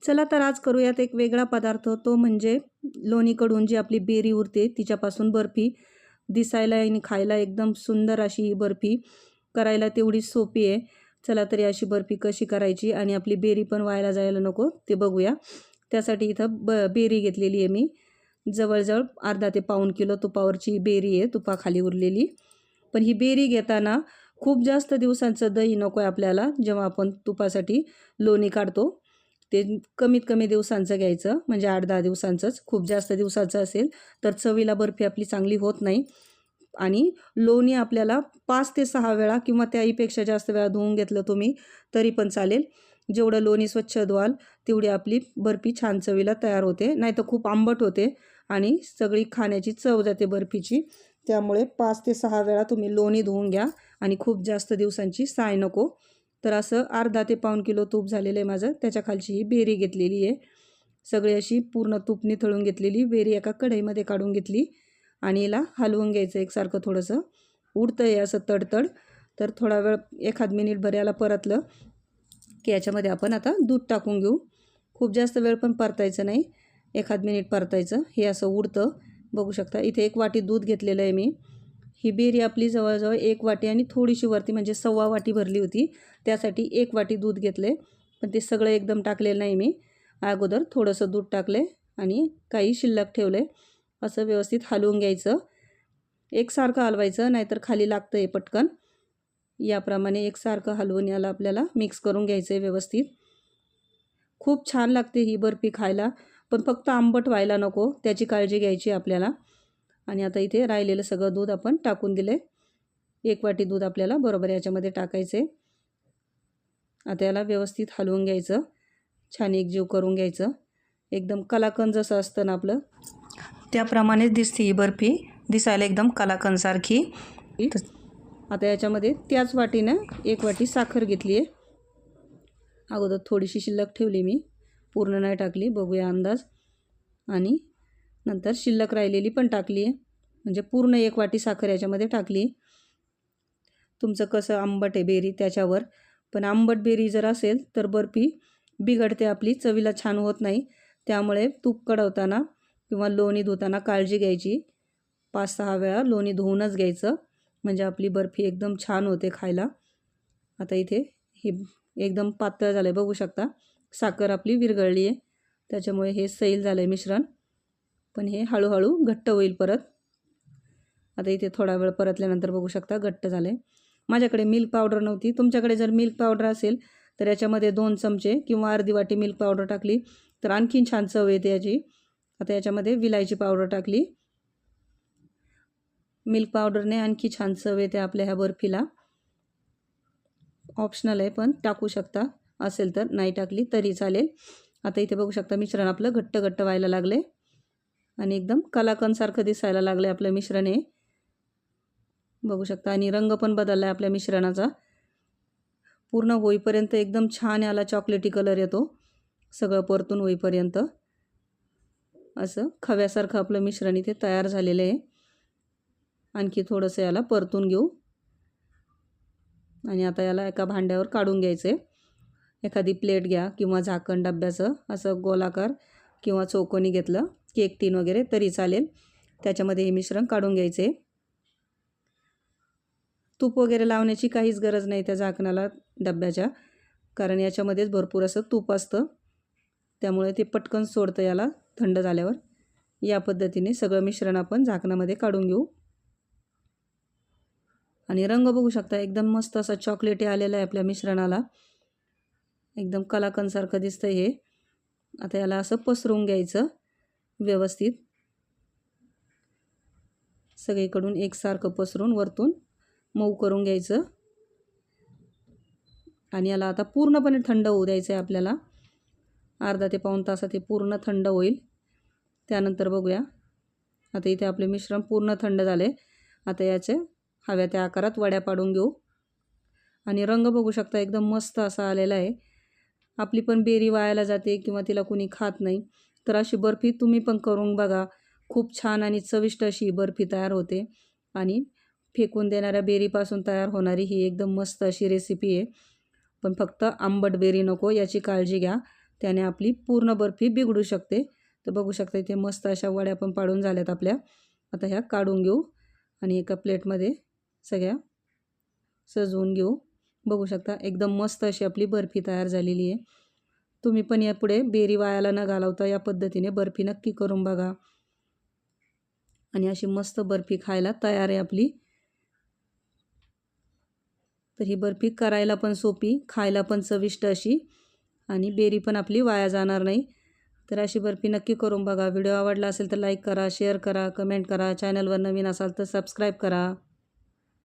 चला तर आज करूयात एक वेगळा पदार्थ, तो म्हणजे लोणीकडून जी आपली बेरी उरते तिच्यापासून बर्फी. दिसायला आणि खायला एकदम सुंदर अशी ही बर्फी, करायला तेवढी सोपी आहे. चला तर अशी बर्फी कशी करायची आणि आपली बेरी पण व्हायला जायला नको ते बघूया. त्यासाठी इथं बेरी घेतलेली आहे मी. जवळजवळ अर्धा ते पाऊण किलो तुपावरची बेरी आहे, तुपाखाली उरलेली. पण ही बेरी घेताना खूप जास्त दिवसांचं दही नको आहे आपल्याला. जेव्हा आपण तुपासाठी लोणी काढतो ते कमीत कमी दिवसांचं घ्यायचं, म्हणजे 8-10 दिवसांचंच. खूप जास्त दिवसाचं असेल तर चवीला बर्फी आपली चांगली होत नाही. आणि लोणी आपल्याला 5 ते 6 वेळा किंवा त्याहीपेक्षा जास्त वेळा धुवून घेतलं तुम्ही तरी पण चालेल. जेवढं लोणी स्वच्छ धुवाल तेवढी आपली बर्फी छान चवीला तयार होते. नाहीतर खूप आंबट होते आणि सगळी खाण्याची चव जाते बर्फीची. त्यामुळे 5 ते 6 वेळा तुम्ही लोणी धुवून घ्या आणि खूप जास्त दिवसांची साय नको. तर असं अर्धा ते पाऊण किलो तूप झालेलं आहे माझं. त्याच्या खालची ही बेरी घेतलेली आहे. सगळी अशी पूर्ण तूप निथळून घेतलेली बेरी एका कढईमध्ये काढून घेतली आणि हिला हलवून घ्यायचं एकसारखं. थोडंसं उडतं आहे असं तडतड. तर थोडा वेळ एखाद मिनिटभर याला परतलं की याच्यामध्ये आपण आता दूध टाकून घेऊ. खूप जास्त वेळ पण परतायचं नाही, एखाद मिनिट परतायचं. हे असं उडतं बघू शकता. इथे 1 वाटी दूध घेतलेलं आहे मी. ही बेरी आपली जवळजवळ 1 वाटी आणि थोडीशी वरती म्हणजे 1.25 वाटी भरली होती. त्यासाठी 1 वाटी दूध घेतले. पण ते सगळं एकदम टाकलेलं नाही मी. अगोदर थोडंसं दूध टाकले आणि काही शिल्लक ठेवले. असं व्यवस्थित हलवून घ्यायचं. एकसारखं हलवायचं, नाहीतर खाली लागतं आहे पटकन. याप्रमाणे एकसारखं हलवून याला आपल्याला मिक्स करून घ्यायचं आहे व्यवस्थित. खूप छान लागते ही बर्फी खायला, पण फक्त आंबट व्हायला नको, त्याची काळजी घ्यायची आपल्याला. आणि आता इथे राहिलेलं सगळं दूध आपण टाकून दिले. 1 वाटी दूध आपल्याला बरोबर याच्यामध्ये टाकायचं आहे. आता याला व्यवस्थित हलवून घ्यायचं, छान एकजीव करून घ्यायचं. एकदम कलाकंद जसं असतं ना आपलं, त्याप्रमाणेच दिसते ही बर्फी, दिसायला एकदम कलाकंदसारखी. आता याच्यामध्ये त्याच वाटीनं 1 वाटी साखर घेतली आहे. अगोदर थोडीशी शिल्लक ठेवली मी, पूर्ण नाही टाकली, बघूया अंदाज. आणि नंतर शिल्लक राहिलेली पण टाकली आहे, म्हणजे पूर्ण 1 वाटी साखर याच्यामध्ये टाकली. तुमचं कसं आंबट आहे बेरी त्याच्यावर. पण आंबट बेरी जर असेल तर बर्फी बिघडते आपली, चवीला छान होत नाही. त्यामुळे तूप कढवताना किंवा लोणी धुताना काळजी घ्यायची. 5-6 वेळा लोणी धुवूनच घ्यायचं, म्हणजे आपली बर्फी एकदम छान होते खायला. आता इथे हे एकदम पातळ झालं आहे बघू शकता. साखर आपली विरघळली आहे, त्याच्यामुळे हे सैल झालं आहे मिश्रण. पण हे हळूहळू घट्ट होईल परत. आता इथे थोडा वेळ परतल्यानंतर बघू शकता घट्ट झालं आहे. माझ्याकडे मिल्क पावडर नव्हती. तुमच्याकडे जर मिल्क पावडर असेल तर याच्यामध्ये 2 चमचे किंवा अर्धी वाटी मिल्क पावडर टाकली तर आणखीन छान चव येते याची. आता याच्यामध्ये विलायची पावडर टाकली. मिल्क पावडरने आणखी छान चव येते आपल्या ह्या बर्फीला. ऑप्शनल आहे, पण टाकू शकता. असेल तर, नाही टाकली तरी चालेल. आता इथे बघू शकता मिश्रण आपलं घट्ट घट्ट व्हायला लागले आणि एकदम कलाकंदसारखं दिसायला लागलं आपलं मिश्रण हे, बघू शकता. आणि रंग पण बदलला आहे आपल्या मिश्रणाचा. पूर्ण होईपर्यंत एकदम छान याला चॉकलेटी कलर येतो, सगळं परतून होईपर्यंत. असं खव्यासारखं आपलं मिश्रण इथे तयार झालेलं आहे. आणखी थोडंसं याला परतून घेऊ आणि आता याला एका भांड्यावर काढून घ्यायचं आहे. एखादी प्लेट घ्या किंवा झाकण डब्याचं, असं गोलाकार किंवा चौकोनी घेतलं, केक टीन वगैरे तरी चालेल. त्याच्यामध्ये हे मिश्रण काढून घ्यायचं आहे. तूप वगैरे लावण्याची काहीच गरज नाही त्या झाकणाला डब्याच्या, कारण याच्यामध्येच भरपूर असं तूप असतं, त्यामुळे ते पटकन सोडतं याला थंड झाल्यावर. या पद्धतीने सगळं मिश्रण आपण झाकणामध्ये काढून घेऊ. आणि रंग बघू शकता एकदम मस्त असा चॉकलेटी आलेला आहे आपल्या मिश्रणाला, एकदम कलाकंदसारखं दिसतं हे. आता याला असं पसरवून घ्यायचं व्यवस्थित, सगळीकडून एकसारखं पसरून वरतून मऊ करून घ्यायचं. आणि याला आता पूर्णपणे थंड होऊ द्यायचं आहे आपल्याला. अर्धा ते पाऊण तासात हे पूर्ण थंड होईल. त्यानंतर बघूया. आता इथे आपले मिश्रण पूर्ण थंड झाले. आता याचे हव्या त्या आकारात वड्या पाडून घेऊ. आणि रंग बघू शकता एकदम मस्त असा आलेला आहे. आपली पण बेरी वायाला जाते किंवा तिला कोणी खात नाही, तर अशी बर्फी तुम्ही पण करून बघा. खूप छान आणि चविष्ट अशी बर्फी तयार होते. आणि फेकून देणाऱ्या बेरीपासून तयार होणारी ही एकदम मस्त अशी रेसिपी आहे. पण फक्त आंबट बेरी नको याची काळजी घ्या, त्याने आपली पूर्ण बर्फी बिघडू शकते. तर बघू शकता इथे मस्त अशा वड्या पण पाडून झाल्यात आपल्या. आता ह्या काढून घेऊ आणि एका प्लेटमध्ये सगळ्या सजवून घेऊ. बघू शकता एकदम मस्त अशी आपली बर्फी तयार झालेली आहे. तुम्ही पण यापुढे बेरी वायाला न घालवता या पद्धतीने बर्फी नक्की करून बघा. आणि अशी मस्त बर्फी खायला तयार आहे आपली. तर ही बर्फी करायला पण सोपी, खायला पण चविष्ट अशी आणि बेरी पण आपली वाया जाणार नाही. तर अशी बर्फी नक्की करून बघा. व्हिडिओ आवडला असेल तर लाईक करा, शेअर करा, कमेंट करा. चॅनलवर नवीन असाल तर सबस्क्राईब करा.